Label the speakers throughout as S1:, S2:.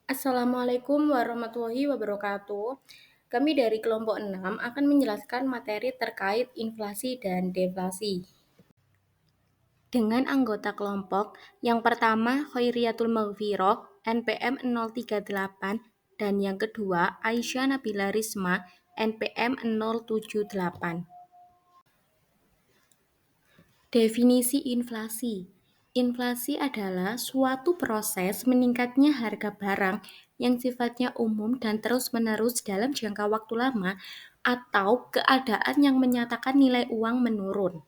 S1: Assalamualaikum warahmatullahi wabarakatuh. Kami dari kelompok 6 akan menjelaskan materi terkait inflasi dan deflasi. Dengan anggota kelompok, yang pertama Khairiatul Maghfirah NPM 038 dan yang kedua Aisyah Nabila Risma NPM 078. Definisi inflasi. Inflasi adalah suatu proses meningkatnya harga barang yang sifatnya umum dan terus-menerus dalam jangka waktu lama atau keadaan yang menyatakan nilai uang menurun.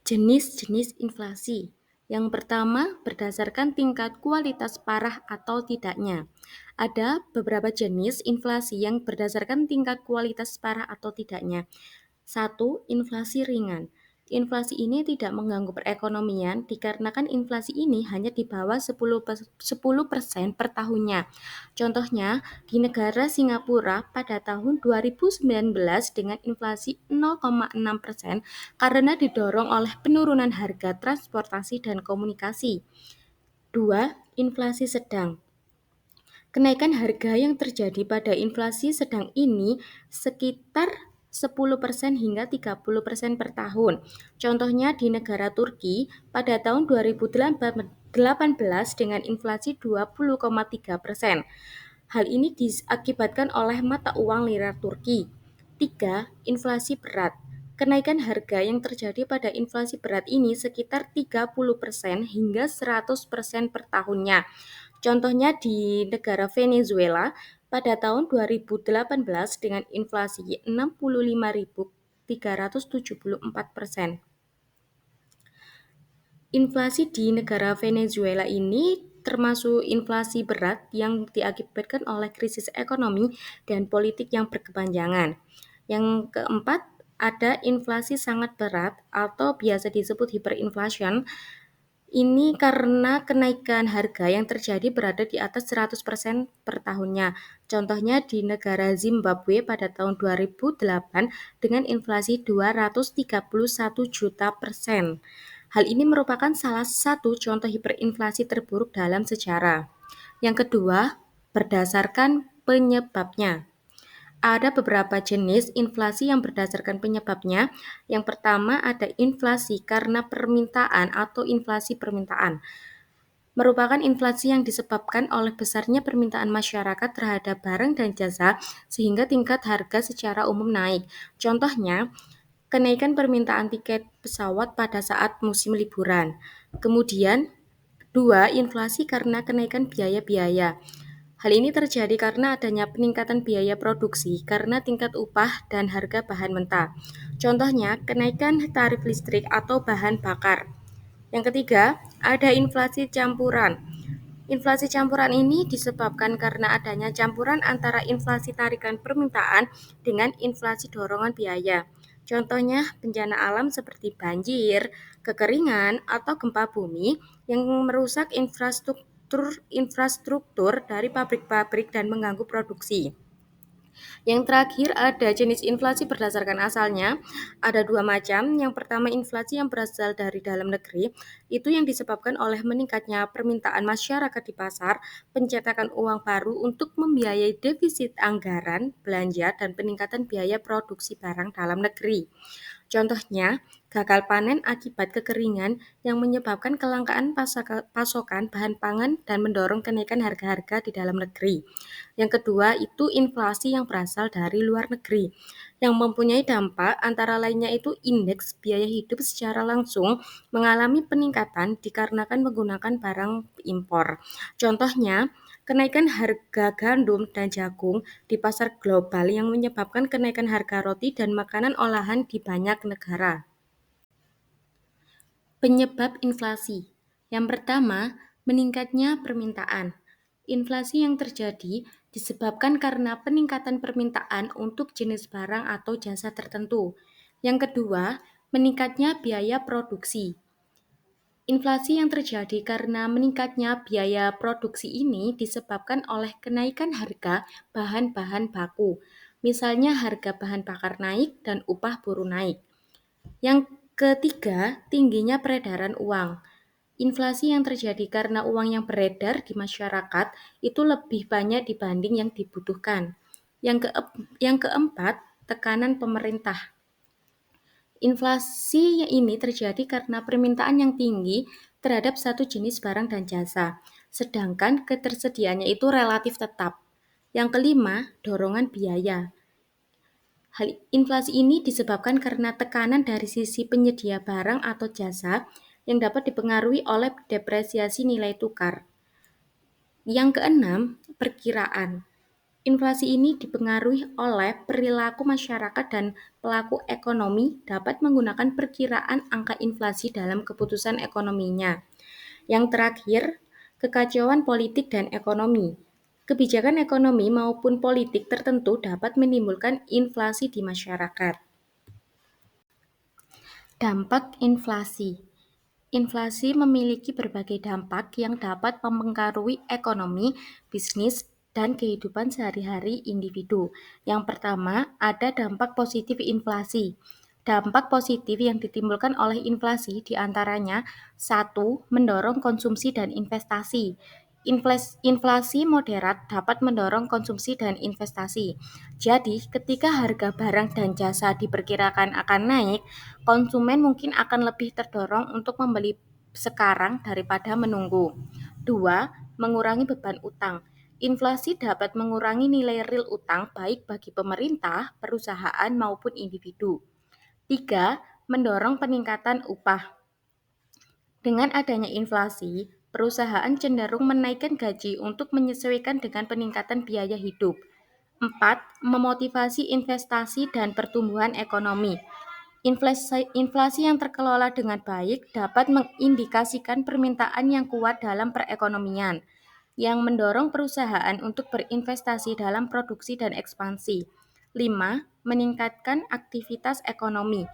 S1: Jenis-jenis inflasi. Yang pertama, berdasarkan tingkat kualitas parah atau tidaknya. Ada beberapa jenis inflasi yang berdasarkan tingkat kualitas parah atau tidaknya. 1. Inflasi ringan. Inflasi ini tidak mengganggu perekonomian dikarenakan inflasi ini hanya di bawah 10% per tahunnya. Contohnya, di negara Singapura pada tahun 2019 dengan inflasi 0,6% karena didorong oleh penurunan harga transportasi dan komunikasi. 2. Inflasi sedang. Kenaikan harga yang terjadi pada inflasi sedang ini sekitar 10% hingga 30% per tahun. Contohnya di negara Turki pada tahun 2018 dengan inflasi 20,3%. Hal ini diakibatkan oleh mata uang lira Turki. 3. Inflasi berat. Kenaikan harga yang terjadi pada inflasi berat ini sekitar 30% hingga 100% per tahunnya. Contohnya di negara Venezuela pada tahun 2018 dengan inflasi 65.374%. Inflasi di negara Venezuela ini termasuk inflasi berat yang diakibatkan oleh krisis ekonomi dan politik yang berkepanjangan. Yang keempat, ada inflasi sangat berat atau biasa disebut hyperinflation. Ini karena kenaikan harga yang terjadi berada di atas 100% per tahunnya. Contohnya di negara Zimbabwe pada tahun 2008 dengan inflasi 231 juta %. Hal ini merupakan salah satu contoh hiperinflasi terburuk dalam sejarah. Yang kedua, berdasarkan penyebabnya. Ada beberapa jenis inflasi yang berdasarkan penyebabnya. Yang pertama ada inflasi karena permintaan atau inflasi permintaan. Merupakan inflasi yang disebabkan oleh besarnya permintaan masyarakat terhadap barang dan jasa sehingga tingkat harga secara umum naik. Contohnya, kenaikan permintaan tiket pesawat pada saat musim liburan. Kemudian, 2. Inflasi karena kenaikan biaya-biaya. Hal ini terjadi karena adanya peningkatan biaya produksi karena tingkat upah dan harga bahan mentah. Contohnya, kenaikan tarif listrik atau bahan bakar. Yang ketiga, ada inflasi campuran. Inflasi campuran ini disebabkan karena adanya campuran antara inflasi tarikan permintaan dengan inflasi dorongan biaya. Contohnya bencana alam seperti banjir, kekeringan, atau gempa bumi yang merusak infrastruktur dari pabrik-pabrik dan mengganggu produksi. Yang terakhir ada jenis inflasi berdasarkan asalnya. Ada dua macam. Yang pertama inflasi yang berasal dari dalam negeri. Itu yang disebabkan oleh meningkatnya permintaan masyarakat di pasar, pencetakan uang baru untuk membiayai defisit anggaran, belanja, dan peningkatan biaya produksi barang dalam negeri. Contohnya, gagal panen akibat kekeringan yang menyebabkan kelangkaan pasokan bahan pangan dan mendorong kenaikan harga-harga di dalam negeri. Yang kedua, itu inflasi yang berasal dari luar negeri, yang mempunyai dampak antara lainnya itu indeks biaya hidup secara langsung mengalami peningkatan dikarenakan menggunakan barang impor. Contohnya, kenaikan harga gandum dan jagung di pasar global yang menyebabkan kenaikan harga roti dan makanan olahan di banyak negara. Penyebab inflasi. Yang pertama, meningkatnya permintaan. Inflasi yang terjadi disebabkan karena peningkatan permintaan untuk jenis barang atau jasa tertentu. Yang kedua, meningkatnya biaya produksi. Inflasi yang terjadi karena meningkatnya biaya produksi ini disebabkan oleh kenaikan harga bahan-bahan baku. Misalnya harga bahan bakar naik dan upah buruh naik. Yang ketiga, tingginya peredaran uang. Inflasi yang terjadi karena uang yang beredar di masyarakat itu lebih banyak dibanding yang dibutuhkan. Yang keempat, tekanan pemerintah. Inflasi ini terjadi karena permintaan yang tinggi terhadap satu jenis barang dan jasa, sedangkan ketersediaannya itu relatif tetap. Yang kelima, dorongan biaya. Inflasi ini disebabkan karena tekanan dari sisi penyedia barang atau jasa yang dapat dipengaruhi oleh depresiasi nilai tukar. Yang keenam, perkiraan. Inflasi ini dipengaruhi oleh perilaku masyarakat dan pelaku ekonomi dapat menggunakan perkiraan angka inflasi dalam keputusan ekonominya. Yang terakhir, kekacauan politik dan ekonomi. Kebijakan ekonomi maupun politik tertentu dapat menimbulkan inflasi di masyarakat. Dampak inflasi. Inflasi memiliki berbagai dampak yang dapat mempengaruhi ekonomi, bisnis, dan kehidupan sehari-hari individu. Yang pertama, ada dampak positif inflasi. Dampak positif yang ditimbulkan oleh inflasi diantaranya: 1. Mendorong konsumsi dan investasi. Inflasi moderat dapat mendorong konsumsi dan investasi. Jadi, ketika harga barang dan jasa diperkirakan akan naik, konsumen mungkin akan lebih terdorong untuk membeli sekarang daripada menunggu. 2. Mengurangi beban utang. Inflasi dapat mengurangi nilai real utang baik bagi pemerintah, perusahaan maupun individu. 3. Mendorong peningkatan upah. Dengan adanya inflasi, perusahaan cenderung menaikkan gaji untuk menyesuaikan dengan peningkatan biaya hidup. 4. Memotivasi investasi dan pertumbuhan ekonomi. Inflasi yang terkelola dengan baik dapat mengindikasikan permintaan yang kuat dalam perekonomian, yang mendorong perusahaan untuk berinvestasi dalam produksi dan ekspansi. 5. Meningkatkan aktivitas ekonomi.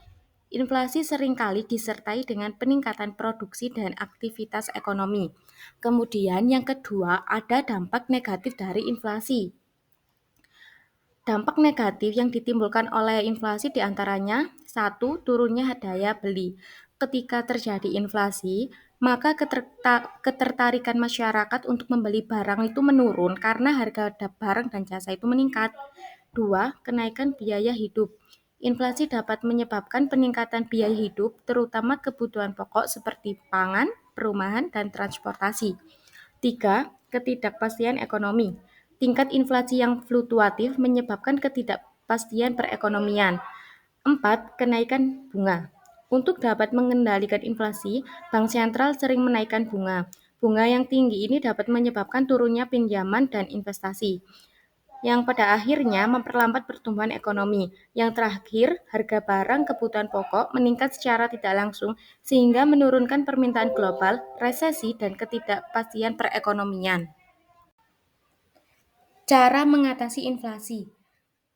S1: Inflasi seringkali disertai dengan peningkatan produksi dan aktivitas ekonomi. Kemudian yang kedua, ada dampak negatif dari inflasi. Dampak negatif yang ditimbulkan oleh inflasi diantaranya: 1. Turunnya daya beli. Ketika terjadi inflasi, maka ketertarikan masyarakat untuk membeli barang itu menurun karena harga barang dan jasa itu meningkat. 2. Kenaikan biaya hidup. Inflasi dapat menyebabkan peningkatan biaya hidup, terutama kebutuhan pokok seperti pangan, perumahan, dan transportasi. 3. Ketidakpastian ekonomi. Tingkat inflasi yang fluktuatif menyebabkan ketidakpastian perekonomian. 4. Kenaikan bunga. Untuk dapat mengendalikan inflasi, bank sentral sering menaikkan bunga. Bunga yang tinggi ini dapat menyebabkan turunnya pinjaman dan investasi, yang pada akhirnya memperlambat pertumbuhan ekonomi. Yang terakhir, harga barang kebutuhan pokok meningkat secara tidak langsung sehingga menurunkan permintaan global, resesi, dan ketidakpastian perekonomian. Cara mengatasi inflasi.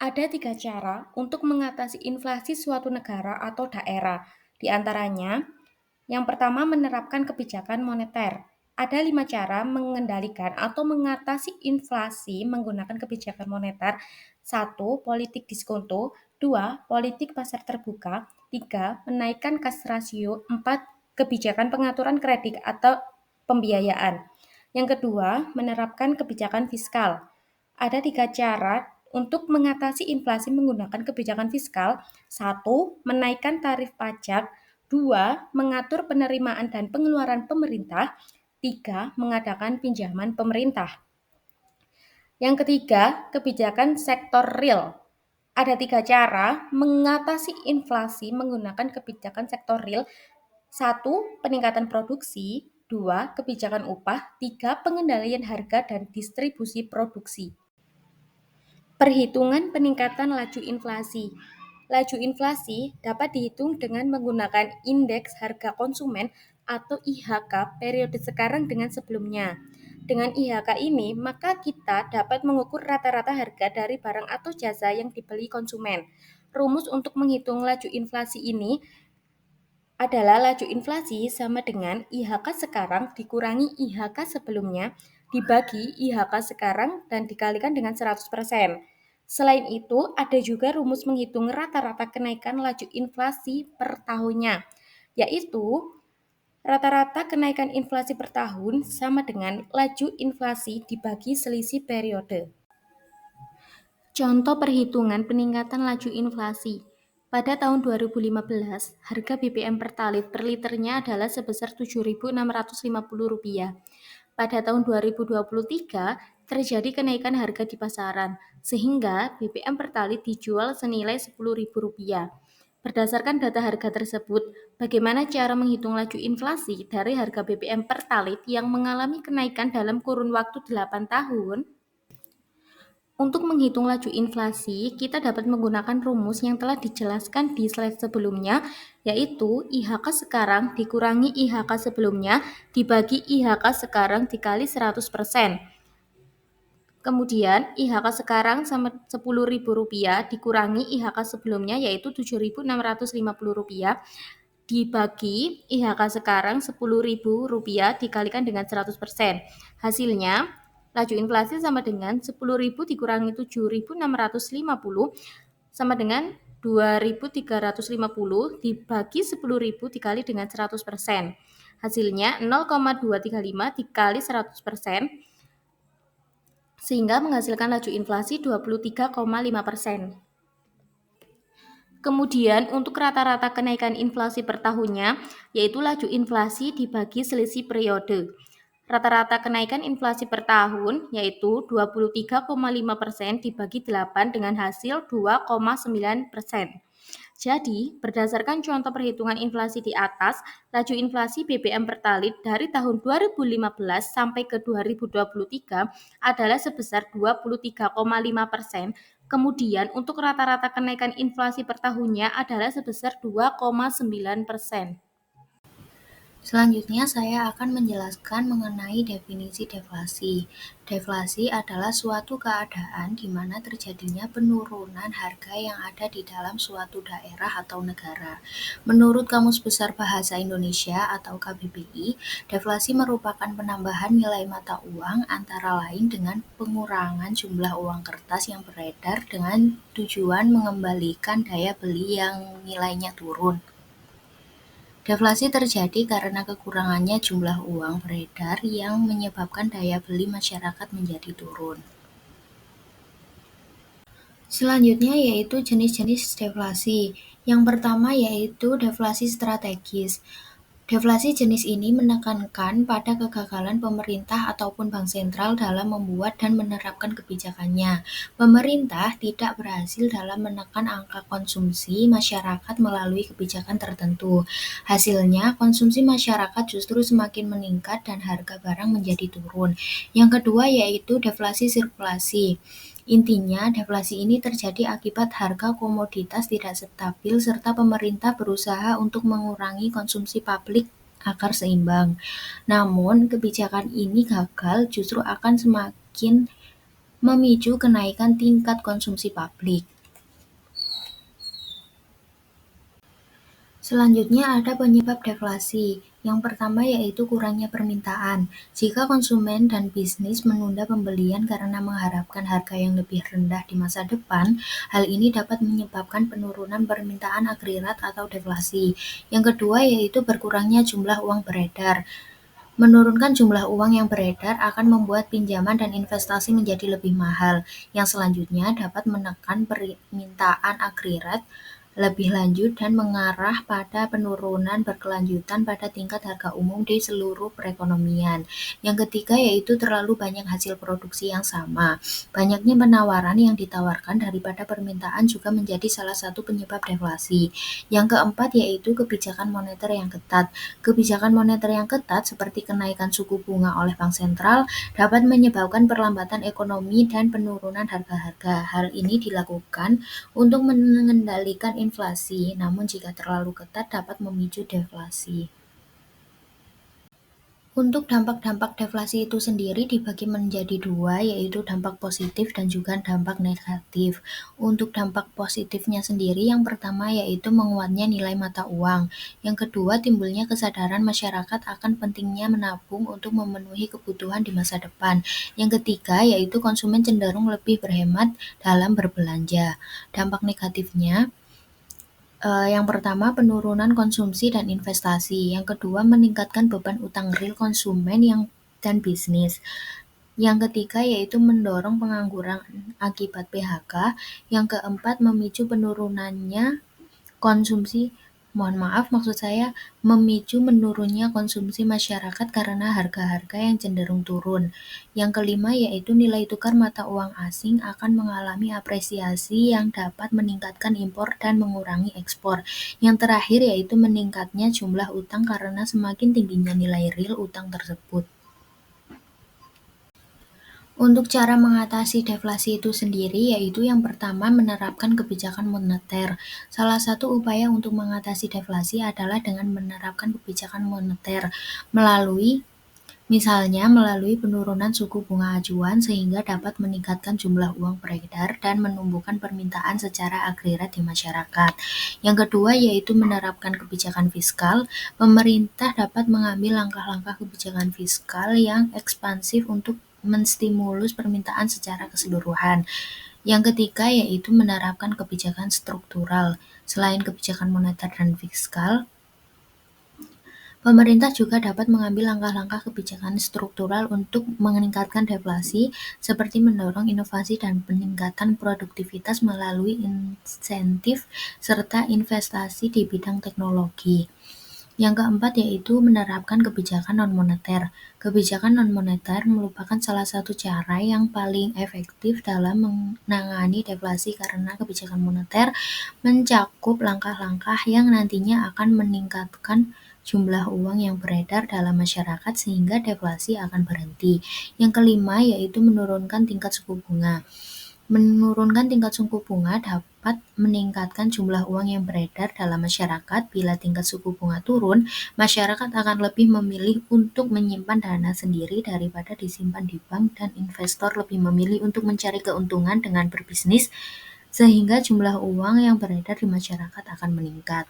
S1: Ada 3 cara untuk mengatasi inflasi suatu negara atau daerah. Di antaranya, yang pertama, menerapkan kebijakan moneter. Ada 5 cara mengendalikan atau mengatasi inflasi menggunakan kebijakan moneter. 1. Politik diskonto. 2. Politik pasar terbuka. 3. Menaikkan kas rasio. 4. Kebijakan pengaturan kredit atau pembiayaan. Yang kedua, menerapkan kebijakan fiskal. Ada 3 cara untuk mengatasi inflasi menggunakan kebijakan fiskal. 1. Menaikkan tarif pajak. 2. Mengatur penerimaan dan pengeluaran pemerintah. 3. Mengadakan pinjaman pemerintah. Yang ketiga, kebijakan sektor real. Ada 3 cara mengatasi inflasi menggunakan kebijakan sektor real. 1. Peningkatan produksi. 2. Kebijakan upah. 3. Pengendalian harga dan distribusi produksi. Perhitungan peningkatan laju inflasi. Laju inflasi dapat dihitung dengan menggunakan indeks harga konsumen atau IHK periode sekarang dengan sebelumnya. Dengan IHK ini, maka kita dapat mengukur rata-rata harga dari barang atau jasa yang dibeli konsumen. Rumus untuk menghitung laju inflasi ini adalah laju inflasi sama dengan IHK sekarang dikurangi IHK sebelumnya dibagi IHK sekarang dan dikalikan dengan 100%. Selain itu, ada juga rumus menghitung rata-rata kenaikan laju inflasi per tahunnya, yaitu Rata-rata kenaikan inflasi per tahun sama dengan laju inflasi dibagi selisih periode. Contoh perhitungan peningkatan laju inflasi. Pada tahun 2015, harga BBM Pertalite per liternya adalah sebesar Rp7.650. Pada tahun 2023, terjadi kenaikan harga di pasaran, sehingga BBM Pertalite dijual senilai Rp10.000. Berdasarkan data harga tersebut, bagaimana cara menghitung laju inflasi dari harga BBM Pertalite yang mengalami kenaikan dalam kurun waktu 8 tahun? Untuk menghitung laju inflasi, kita dapat menggunakan rumus yang telah dijelaskan di slide sebelumnya, yaitu IHK sekarang dikurangi IHK sebelumnya dibagi IHK sekarang dikali 100%. Kemudian IHK sekarang sama Rp10.000 dikurangi IHK sebelumnya yaitu Rp7.650 dibagi IHK sekarang Rp10.000 dikalikan dengan 100%. Hasilnya, laju inflasi sama dengan 10.000 dikurangi 7.650 sama dengan 2.350 dibagi 10.000 dikali dengan 100%. Hasilnya 0,235 dikali 100%, sehingga menghasilkan laju inflasi 23,5%. Kemudian untuk rata-rata kenaikan inflasi per tahunnya, yaitu laju inflasi dibagi selisih periode. Rata-rata kenaikan inflasi per tahun yaitu 23,5% dibagi 8 dengan hasil 2,9%. Jadi, berdasarkan contoh perhitungan inflasi di atas, laju inflasi BBM Pertalite dari tahun 2015 sampai ke 2023 adalah sebesar 23,5%. Kemudian, untuk rata-rata kenaikan inflasi per tahunnya adalah sebesar 2,9%.
S2: Selanjutnya saya akan menjelaskan mengenai definisi deflasi. Deflasi adalah suatu keadaan di mana terjadinya penurunan harga yang ada di dalam suatu daerah atau negara. Menurut Kamus Besar Bahasa Indonesia atau KBBI, deflasi merupakan penambahan nilai mata uang antara lain dengan pengurangan jumlah uang kertas yang beredar dengan tujuan mengembalikan daya beli yang nilainya turun. Deflasi terjadi karena kekurangannya jumlah uang beredar yang menyebabkan daya beli masyarakat menjadi turun. Selanjutnya yaitu jenis-jenis deflasi. Yang pertama yaitu deflasi strategis. Deflasi jenis ini menekankan pada kegagalan pemerintah ataupun bank sentral dalam membuat dan menerapkan kebijakannya. Pemerintah tidak berhasil dalam menekan angka konsumsi masyarakat melalui kebijakan tertentu. Hasilnya, konsumsi masyarakat justru semakin meningkat dan harga barang menjadi turun. Yang kedua yaitu deflasi sirkulasi. Intinya, deflasi ini terjadi akibat harga komoditas tidak stabil serta pemerintah berusaha untuk mengurangi konsumsi publik agar seimbang. Namun, kebijakan ini gagal justru akan semakin memicu kenaikan tingkat konsumsi publik. Selanjutnya ada penyebab deflasi. Yang pertama yaitu kurangnya permintaan. Jika konsumen dan bisnis menunda pembelian karena mengharapkan harga yang lebih rendah di masa depan, hal ini dapat menyebabkan penurunan permintaan akhirat atau deflasi. Yang kedua yaitu berkurangnya jumlah uang beredar. Menurunkan jumlah uang yang beredar akan membuat pinjaman dan investasi menjadi lebih mahal, yang selanjutnya dapat menekan permintaan akhirat lebih lanjut dan mengarah pada penurunan berkelanjutan pada tingkat harga umum di seluruh perekonomian. Yang ketiga yaitu terlalu banyak hasil produksi yang sama. Banyaknya penawaran yang ditawarkan daripada permintaan juga menjadi salah satu penyebab deflasi. Yang keempat yaitu kebijakan moneter yang ketat. Kebijakan moneter yang ketat seperti kenaikan suku bunga oleh bank sentral dapat menyebabkan perlambatan ekonomi dan penurunan harga-harga. Hal ini dilakukan untuk mengendalikan inflasi, namun jika terlalu ketat dapat memicu deflasi. Untuk dampak-dampak deflasi itu sendiri dibagi menjadi dua, yaitu dampak positif dan juga dampak negatif. Untuk dampak positifnya sendiri, yang pertama yaitu menguatnya nilai mata uang. Yang kedua, timbulnya kesadaran masyarakat akan pentingnya menabung untuk memenuhi kebutuhan di masa depan. Yang ketiga, yaitu konsumen cenderung lebih berhemat dalam berbelanja. Dampak negatifnya Yang pertama, penurunan konsumsi dan investasi. Yang kedua, meningkatkan beban utang real konsumen dan bisnis. Yang ketiga yaitu mendorong pengangguran akibat PHK. Yang keempat, memicu penurunannya konsumsi maksud saya memicu menurunnya konsumsi masyarakat karena harga-harga yang cenderung turun. Yang kelima yaitu nilai tukar mata uang asing akan mengalami apresiasi yang dapat meningkatkan impor dan mengurangi ekspor. Yang terakhir yaitu meningkatnya jumlah utang karena semakin tingginya nilai real utang tersebut. Untuk cara mengatasi deflasi itu sendiri, yaitu yang pertama menerapkan kebijakan moneter. Salah satu upaya untuk mengatasi deflasi adalah dengan menerapkan kebijakan moneter melalui penurunan suku bunga acuan sehingga dapat meningkatkan jumlah uang beredar dan menumbuhkan permintaan secara agregat di masyarakat. Yang kedua yaitu menerapkan kebijakan fiskal. Pemerintah dapat mengambil langkah-langkah kebijakan fiskal yang ekspansif untuk menstimulus permintaan secara keseluruhan. Yang ketiga yaitu menerapkan kebijakan struktural. Selain kebijakan moneter dan fiskal, pemerintah juga dapat mengambil langkah-langkah kebijakan struktural untuk meningkatkan deflasi, seperti mendorong inovasi dan peningkatan produktivitas melalui insentif serta investasi di bidang teknologi. Yang keempat yaitu menerapkan kebijakan non-moneter. Kebijakan non-moneter merupakan salah satu cara yang paling efektif dalam menangani deflasi karena kebijakan moneter mencakup langkah-langkah yang nantinya akan meningkatkan jumlah uang yang beredar dalam masyarakat sehingga deflasi akan berhenti. Yang kelima yaitu menurunkan tingkat suku bunga. Menurunkan tingkat suku bunga dapat meningkatkan jumlah uang yang beredar dalam masyarakat. Bila tingkat suku bunga turun, masyarakat akan lebih memilih untuk menyimpan dana sendiri daripada disimpan di bank dan investor lebih memilih untuk mencari keuntungan dengan berbisnis sehingga jumlah uang yang beredar di masyarakat akan meningkat.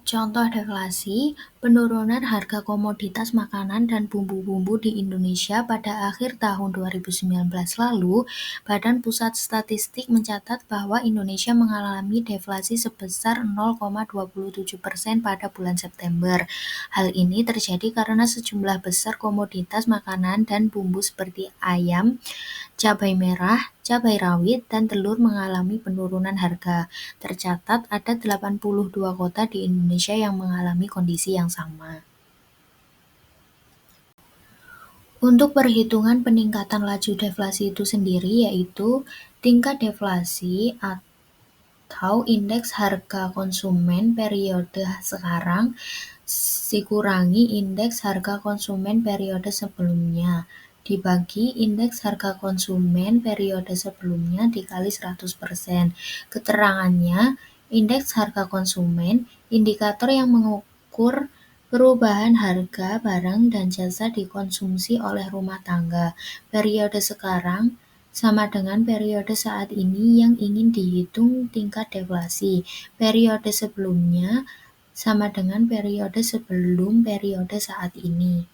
S2: Contoh deflasi, penurunan harga komoditas makanan dan bumbu-bumbu di Indonesia pada akhir tahun 2019 lalu, Badan Pusat Statistik mencatat bahwa Indonesia mengalami deflasi sebesar 0,27% pada bulan September. Hal ini terjadi karena sejumlah besar komoditas makanan dan bumbu seperti ayam, cabai merah, cabai rawit, dan telur mengalami penurunan harga. Tercatat ada 82 kota di Indonesia yang mengalami kondisi yang sama. Untuk perhitungan peningkatan laju deflasi itu sendiri yaitu tingkat deflasi atau indeks harga konsumen periode sekarang dikurangi indeks harga konsumen periode sebelumnya dibagi indeks harga konsumen periode sebelumnya dikali 100%. Keterangannya, indeks harga konsumen, indikator yang mengukur perubahan harga barang dan jasa dikonsumsi oleh rumah tangga. Periode sekarang sama dengan periode saat ini yang ingin dihitung tingkat deflasi. Periode sebelumnya sama dengan periode sebelum periode saat ini.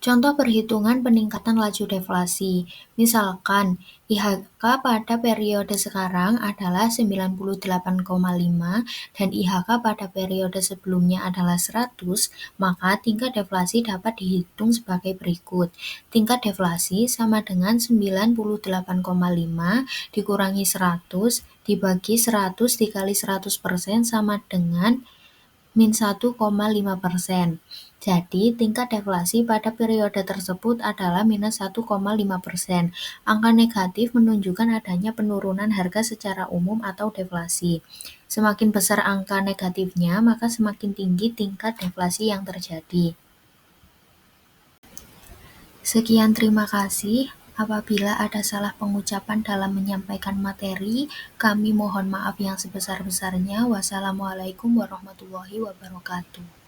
S2: Contoh perhitungan peningkatan laju deflasi. Misalkan, IHK pada periode sekarang adalah 98,5 dan IHK pada periode sebelumnya adalah 100, maka tingkat deflasi dapat dihitung sebagai berikut. Tingkat deflasi sama dengan 98,5 dikurangi 100 dibagi 100 dikali 100% sama dengan min 1,5%. Jadi, tingkat deflasi pada periode tersebut adalah minus 1,5%. Angka negatif menunjukkan adanya penurunan harga secara umum atau deflasi. Semakin besar angka negatifnya, maka semakin tinggi tingkat deflasi yang terjadi. Sekian, terima kasih. Apabila ada salah pengucapan dalam menyampaikan materi, kami mohon maaf yang sebesar-besarnya. Wassalamualaikum warahmatullahi wabarakatuh.